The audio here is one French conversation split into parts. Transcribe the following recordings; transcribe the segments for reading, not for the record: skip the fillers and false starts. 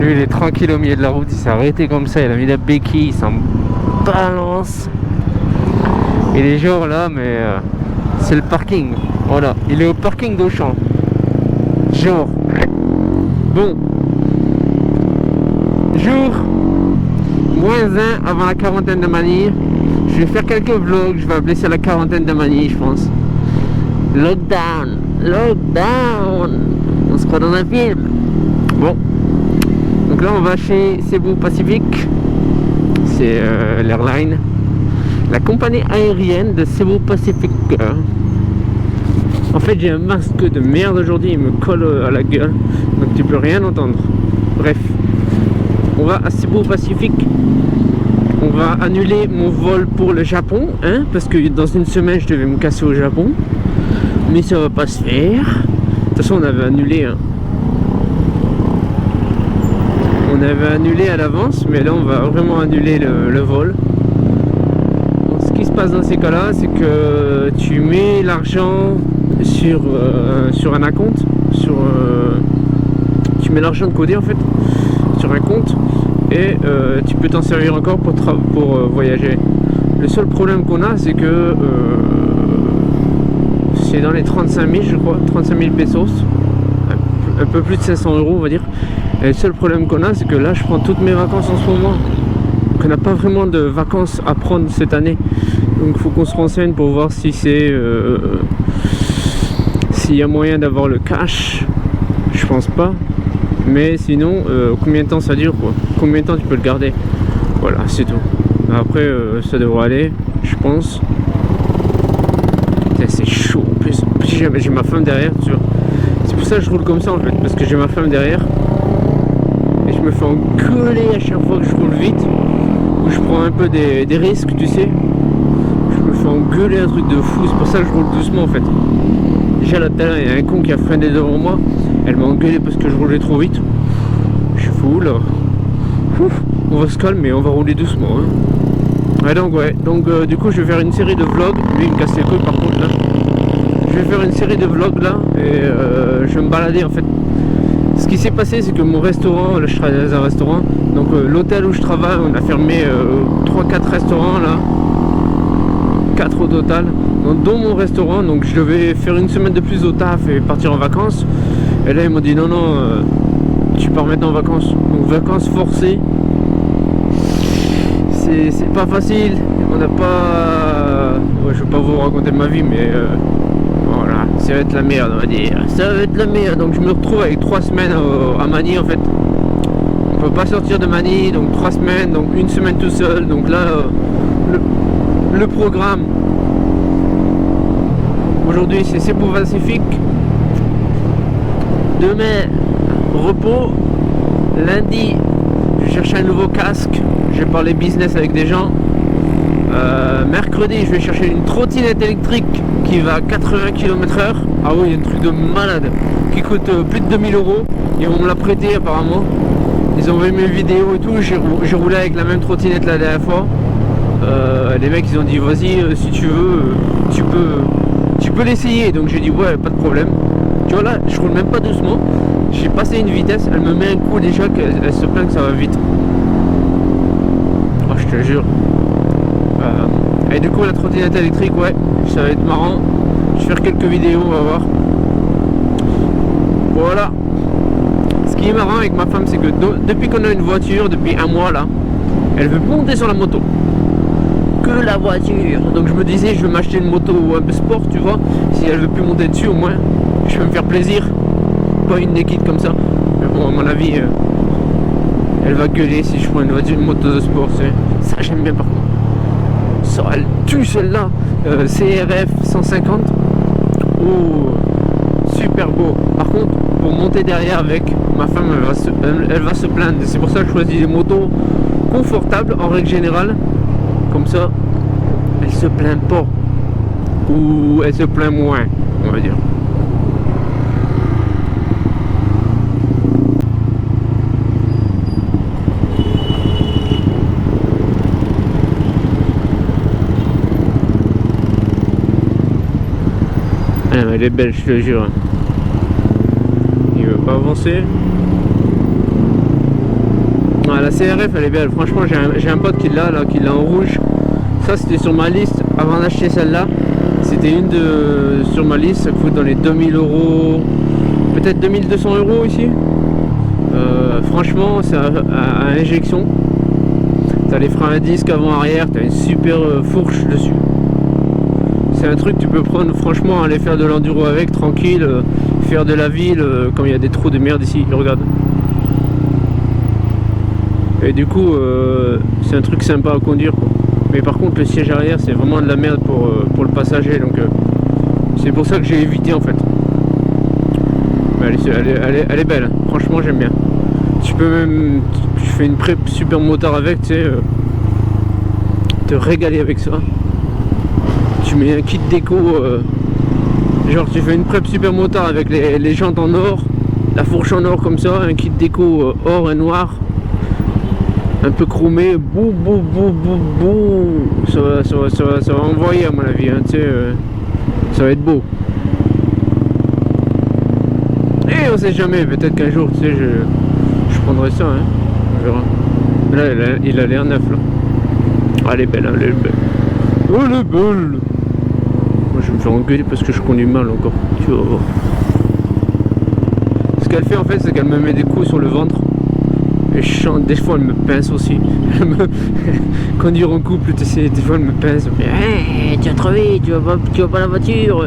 Lui, il est tranquille au milieu de la route, il s'est arrêté comme ça, il a mis la béquille, il s'en balance. Il est genre là, mais c'est le parking. Voilà, il est au parking d'Auchan. Genre. Bon. Jour -1 avant la quarantaine de Manille. Je vais faire quelques vlogs, je vais appeler ça la quarantaine de Manille, je pense. Lockdown, lockdown. On se croit dans un film. Bon. Donc là, on va chez Cebu Pacific. C'est l'airline. La compagnie aérienne de Cebu Pacific. En fait, j'ai un masque de merde aujourd'hui, il me colle à la gueule, donc tu peux rien entendre. Bref, on va à Cebu Pacific. On va annuler mon vol pour le Japon, hein, parce que dans une semaine, je devais me casser au Japon. Mais ça va pas se faire. De toute façon, on avait annulé. Hein. On avait annulé à l'avance, mais là, on va vraiment annuler le vol. Ce qui se passe dans ces cas-là, c'est que tu mets l'argent sur un compte, tu mets l'argent de côté en fait sur un compte et tu peux t'en servir encore pour voyager. Le seul problème qu'on a, c'est que c'est dans les 35 000 je crois, 35 000 pesos, un peu plus de 500 euros on va dire. Et le seul problème qu'on a, c'est que là je prends toutes mes vacances en ce moment. On n'a pas vraiment de vacances à prendre cette année, donc il faut qu'on se renseigne pour voir si c'est s'il y a moyen d'avoir le cash. Je pense pas, mais sinon combien de temps ça dure quoi, combien de temps tu peux le garder, voilà c'est tout. Après ça devrait aller je pense. C'est chaud en plus j'ai ma femme derrière, tu vois. C'est pour ça que je roule comme ça en fait, parce que j'ai ma femme derrière et je me fais engueuler à chaque fois que je roule vite, où je prends un peu des risques, tu sais. Je me fais engueuler un truc de fou, c'est pour ça que je roule doucement en fait. Déjà là tout à l'heure, il y a un con qui a freiné devant moi, elle m'a engueulé parce que je roulais trop vite. Je suis fou là. Ouf, on va se calmer, on va rouler doucement. Hein. Ouais, donc du coup je vais faire une série de vlogs. Lui il me casse les couilles par contre là. Je vais faire une série de vlogs là et je vais me balader en fait. Ce qui s'est passé, c'est que mon restaurant, là je travaille dans un restaurant, donc l'hôtel où je travaille, on a fermé 3-4 restaurants là, 4 au total, donc, dont mon restaurant, donc je devais faire une semaine de plus au taf et partir en vacances. Et là ils m'ont dit non, tu pars maintenant en vacances, donc vacances forcées. C'est pas facile, on n'a pas... Ouais, je vais pas vous raconter ma vie, mais voilà, ça va être la merde, on va dire. Ça va être la merde, donc je me retrouve avec 3 semaines à Manille en fait. On peut pas sortir de Manille, donc 3 semaines, donc une semaine tout seul. Donc là, le programme aujourd'hui c'est Cebu Pacific. Demain, repos. Lundi, je vais chercher un nouveau casque. Je vais parler business avec des gens. Mercredi, je vais chercher une trottinette électrique qui va à 80 km/h. Ah oui, un truc de malade qui coûte plus de 2000 euros. Ils vont me la prêter apparemment. Ils ont vu mes vidéos et tout. J'ai roulé avec la même trottinette la dernière fois. Les mecs ils ont dit vas-y si tu veux tu peux l'essayer. Donc j'ai dit ouais, pas de problème. Tu vois là, je roule même pas doucement. J'ai passé une vitesse, elle me met un coup déjà qu'elle se plaint que ça va vite. Oh, je te jure. Et du coup la trottinette électrique, ouais, ça va être marrant. Je vais faire quelques vidéos, on va voir. Voilà. Ce qui est marrant avec ma femme, c'est que depuis qu'on a une voiture, depuis un mois là, elle veut monter sur la moto. Que la voiture. Donc je me disais, je vais m'acheter une moto un peu sport, tu vois. Si elle veut plus monter dessus, au moins, je vais me faire plaisir. Pas une naked comme ça. Mais bon, à mon avis, elle va gueuler si je prends une moto de sport. Ça, j'aime bien par contre. Ça, elle tue celle-là. CRF 150. Oh, super beau. Par contre, pour monter derrière avec, ma femme, elle va se plaindre. C'est pour ça que je choisis des motos confortables en règle générale. Comme ça, elle se plaint pas. Ou elle se plaint moins, on va dire. Elle est belle, je te jure. Il veut pas avancer. Ah, la CRF elle est belle, franchement j'ai un pote qui l'a là, qui l'a en rouge. Ça c'était sur ma liste avant d'acheter celle-là. C'était une sur ma liste, ça coûte dans les 2000 euros, peut-être 2200 euros ici. Franchement c'est à injection. T'as les freins à disque avant arrière, t'as une super fourche dessus. C'est un truc que tu peux prendre franchement, aller faire de l'enduro avec tranquille, faire de la ville quand il y a des trous de merde ici, regarde. Et du coup c'est un truc sympa à conduire quoi. Mais par contre le siège arrière c'est vraiment de la merde pour le passager, donc c'est pour ça que j'ai évité en fait. Mais elle est belle, franchement j'aime bien. Tu peux même, tu fais une prep super motard avec, tu sais, te régaler avec ça. Tu mets un kit déco, genre tu fais une prep super motard avec les jantes en or, la fourche en or comme ça, un kit déco or et noir, un peu chromé, bou bou bou bou bou, ça va envoyer à mon avis, hein, tu sais, ça va être beau. Et on sait jamais, peut-être qu'un jour, tu sais, je prendrai ça, hein, on verra. Là, il a l'air neuf là. Ah, elle est belle, hein, elle est belle. Oh, elle est belle. Moi, je vais me faire engueuler parce que je conduis mal encore. Tu vas voir. Ce qu'elle fait en fait, c'est qu'elle me met des coups sur le ventre. Et je chante, des fois elle me pince aussi. Conduire en couple, tu sais, des fois elle me pince. Hey, tu vas trop vite, tu vas pas la voiture.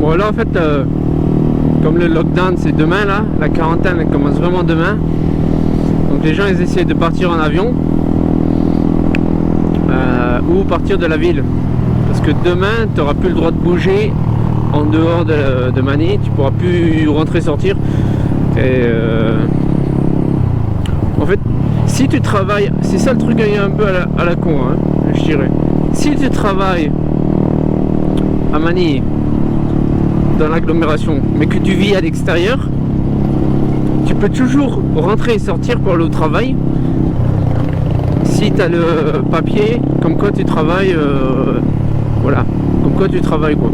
Bon là en fait, comme le lockdown c'est demain là, la quarantaine elle commence vraiment demain. Donc les gens ils essaient de partir en avion ou partir de la ville. Parce que demain tu n'auras plus le droit de bouger en dehors de Manille, tu pourras plus rentrer sortir. Et en fait si tu travailles, c'est ça le truc un peu à la con, hein, je dirais. Si tu travailles à Manille, dans l'agglomération, mais que tu vis à l'extérieur, tu peux toujours rentrer et sortir pour aller au travail si tu as le papier comme quoi tu travailles, voilà, comme quoi tu travailles quoi.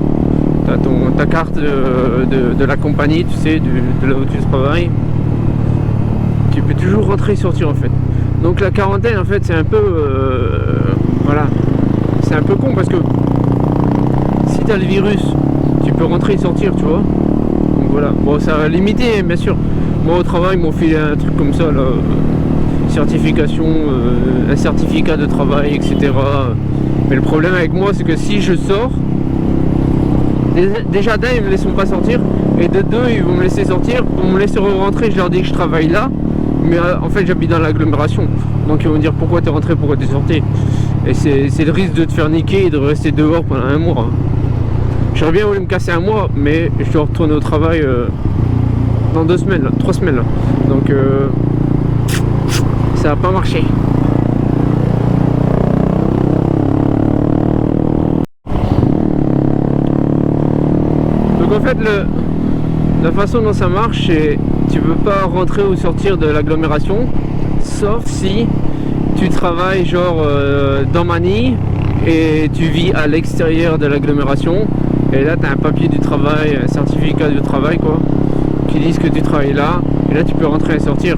Tu as ta carte de la compagnie, tu sais, de là où tu travailles. Tu peux toujours rentrer et sortir en fait. Donc la quarantaine en fait c'est un peu voilà, c'est un peu con parce que si tu as le virus, tu peux rentrer et sortir, tu vois. Donc voilà, bon ça va limiter bien sûr. Moi au travail ils m'ont filé un truc comme ça là, certification, un certificat de travail, etc. Mais le problème avec moi c'est que si je sors, déjà d'un ils me laisseront pas sortir, et de deux ils vont me laisser sortir, pour me laisser rentrer je leur dis que je travaille là, mais en fait j'habite dans l'agglomération, donc ils vont me dire pourquoi t'es rentré, pourquoi t'es sorti, et c'est le risque de te faire niquer et de rester dehors pendant un mois. J'aurais bien voulu me casser un mois, mais je dois retourner au travail dans 2 semaines, là, 3 semaines là. Donc ça va pas marcher. Donc en fait la façon dont ça marche, c'est tu peux pas rentrer ou sortir de l'agglomération, sauf si tu travailles genre dans Manille et tu vis à l'extérieur de l'agglomération. Et là tu as un papier du travail, un certificat du travail quoi, qui disent que tu travailles là, et là tu peux rentrer et sortir.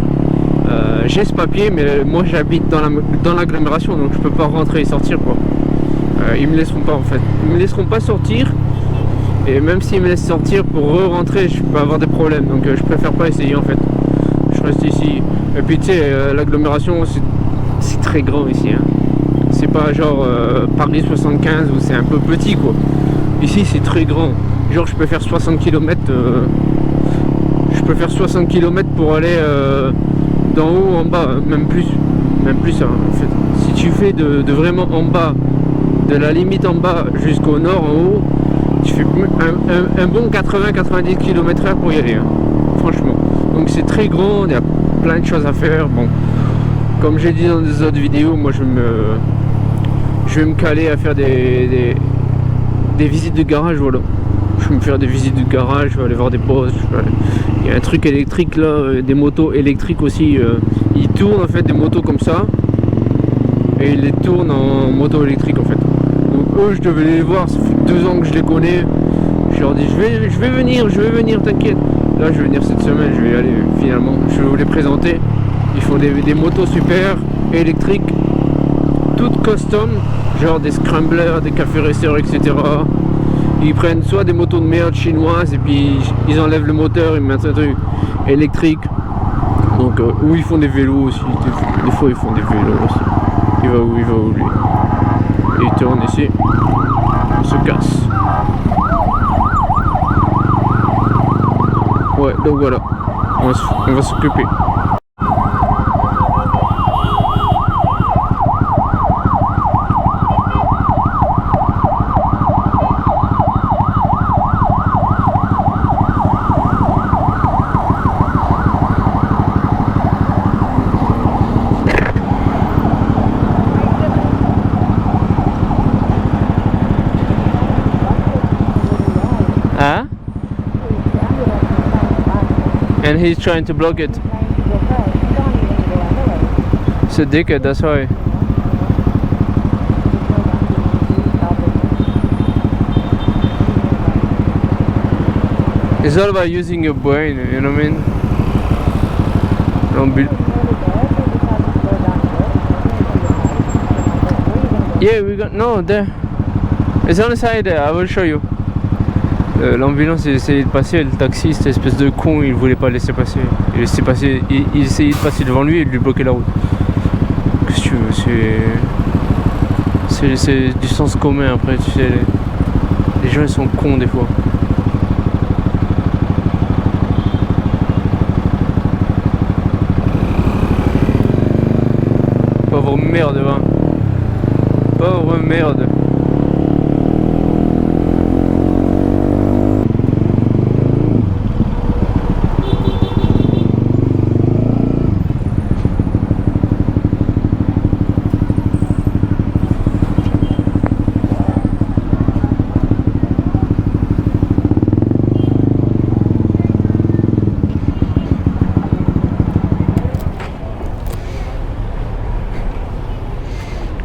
J'ai ce papier, mais moi j'habite dans l'agglomération, donc je peux pas rentrer et sortir quoi. Ils me laisseront pas en fait, ils me laisseront pas sortir, et même s'ils me laissent sortir pour re-rentrer, je peux avoir des problèmes, donc je préfère pas essayer en fait. Je reste ici, et puis tu sais, l'agglomération c'est très grand ici, hein. C'est pas genre Paris 75 où c'est un peu petit quoi. Ici c'est très grand, genre je peux faire 60 km, je peux faire 60 km pour aller d'en haut en bas, même plus hein, en fait. Si tu fais de vraiment en bas, de la limite en bas jusqu'au nord en haut, tu fais un bon 80-90 km/h pour y aller, hein, franchement. Donc c'est très grand, il y a plein de choses à faire. Bon, comme j'ai dit dans des autres vidéos, moi je vais me caler à faire des visites de garage, voilà. Je vais me faire des visites de garage, je vais aller voir des postes. Il y a un truc électrique là, des motos électriques aussi. Ils tournent en fait des motos comme ça. et ils les tournent en moto électrique en fait. Donc eux, je devais les voir, ça fait 2 ans que je les connais. Je leur dis je vais venir, t'inquiète. Là je vais venir cette semaine, je vais y aller finalement. Je vais vous les présenter. Ils font des motos super électriques, toutes custom, genre des scramblers, des cafés racers, etc. Ils prennent soit des motos de merde chinoises et puis ils enlèvent le moteur, ils mettent un truc électrique. Donc ou ils font des vélos aussi, des fois ils font des vélos aussi. Il va où lui. Et il tourne ici, on se casse. Ouais, donc voilà, on va s'occuper. Huh? And he's trying to block it. It's a dickhead, that's why. It's all about using your brain, you know what I mean? Don't be... Yeah, we got... No, there. It's on the side there, I will show you. L'ambulance il essayait de passer et le taxi, cette espèce de con, il voulait pas laisser passer. Il essayait de passer devant lui et de lui bloquer la route. Qu'est-ce que tu veux, c'est du sens commun après, tu sais. Les gens ils sont cons des fois. Pauvre merde, va. Pauvre merde.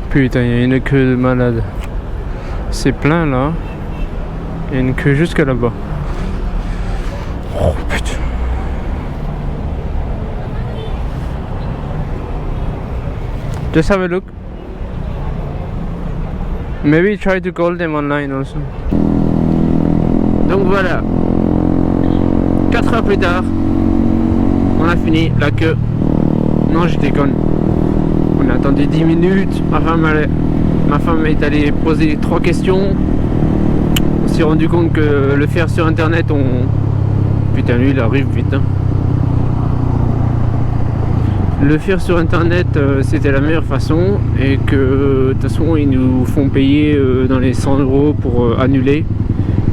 Putain, il y a une queue de malade. C'est plein là. Il y a une queue jusqu'à là-bas. Oh putain. Just have a look. Maybe try to call them online also. Donc voilà. 4 heures plus tard, on a fini la queue. Non, je déconne. On a attendu 10 minutes, ma femme est allée poser 3 questions. On s'est rendu compte que le faire sur internet, putain lui il arrive vite hein. Le faire sur internet c'était la meilleure façon et que de toute façon ils nous font payer dans les 100 € pour annuler.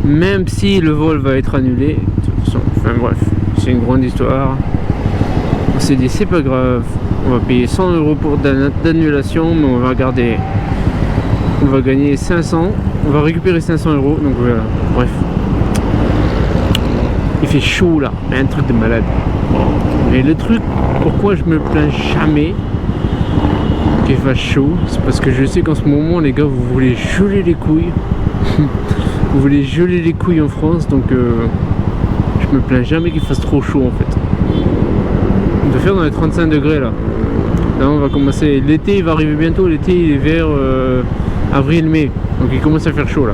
Même si le vol va être annulé, de toute façon, enfin bref, c'est une grande histoire. On s'est dit c'est pas grave. On va payer 100 € pour d'annulation, mais on va garder. On va gagner 500. On va récupérer 500 €. Donc voilà. Bref. Il fait chaud là. Un truc de malade. Mais le truc, pourquoi je me plains jamais qu'il fasse chaud, c'est parce que je sais qu'en ce moment, les gars, vous voulez geler les couilles. Vous voulez geler les couilles en France. Donc je me plains jamais qu'il fasse trop chaud en fait. On doit faire dans les 35 degrés là. Là on va commencer, l'été il va arriver bientôt, l'été il est vers avril-mai, donc il commence à faire chaud là.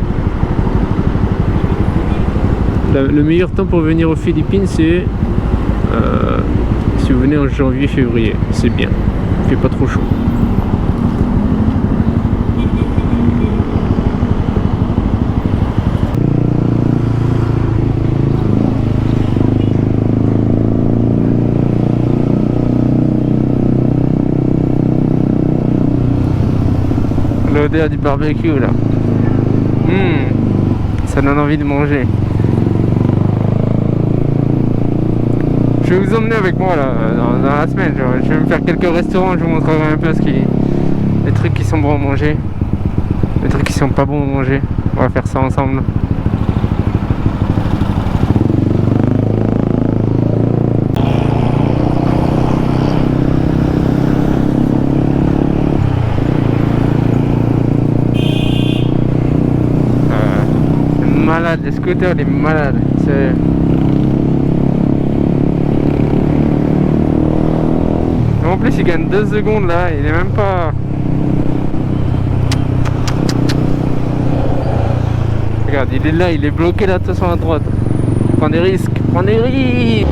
Le meilleur temps pour venir aux Philippines c'est si vous venez en janvier-février, c'est bien, il fait pas trop chaud. L'odeur du barbecue là, ça donne envie de manger. Je vais vous emmener avec moi là dans la semaine. Je vais me faire quelques restaurants, je vous montrerai un peu les trucs qui sont bons à manger, les trucs qui sont pas bons à manger. On va faire ça ensemble. malades, les scooters, les malades. C'est... En plus, il gagne 2 secondes là, il est même pas... Regarde, il est là, il est bloqué là, de toute façon à droite. Prends des risques, prends des risques.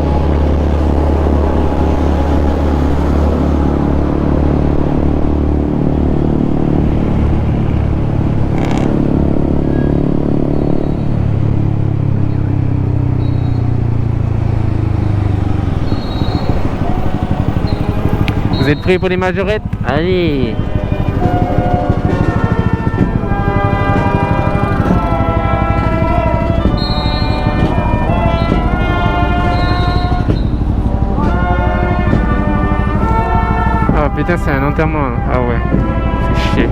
Vous êtes prêts pour les majorettes? Allez! Ah putain, c'est un enterrement. Ah ouais, c'est chier.